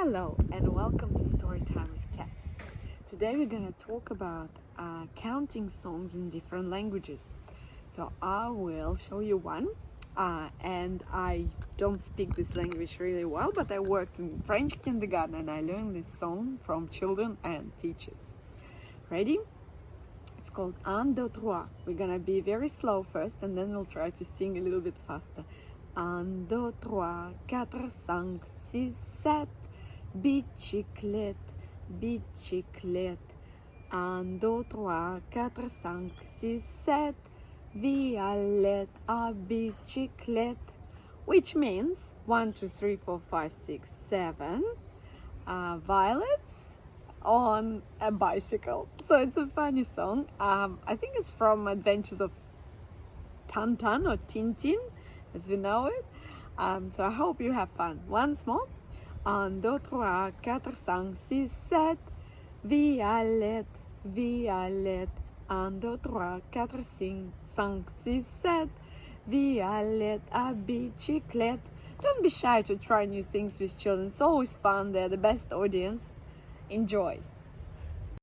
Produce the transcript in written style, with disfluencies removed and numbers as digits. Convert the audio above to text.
Hello and welcome to Storytime with Cat. Today we're going to talk about counting songs in different languages. So I will show you one and I don't speak this language really well, but I worked in French kindergarten and I learned this song from children and teachers. Ready? It's called Un, deux, trois. We're going to be very slow first and then we'll try to sing a little bit faster. Un, deux, trois, quatre, cinq, six, sept. Bicyclette, bicyclette. Un, deux, trois, quatre, cinq, six, sept. Violette, a bicyclette. Which means 1, 2, 3, 4, 5, 6, 7 violets on a bicycle. So it's a funny song. I think it's from Adventures of Tintin or Tintin as we know it. So I hope you have fun. Once more. 1, 2, 3, 4, 5, 6, 7. Violette, Violette. 1, 2, 3, 4, 5, 6, 7. Violette, a bicyclette. Don't be shy to try new things with children. It's always fun. They're the best audience. Enjoy.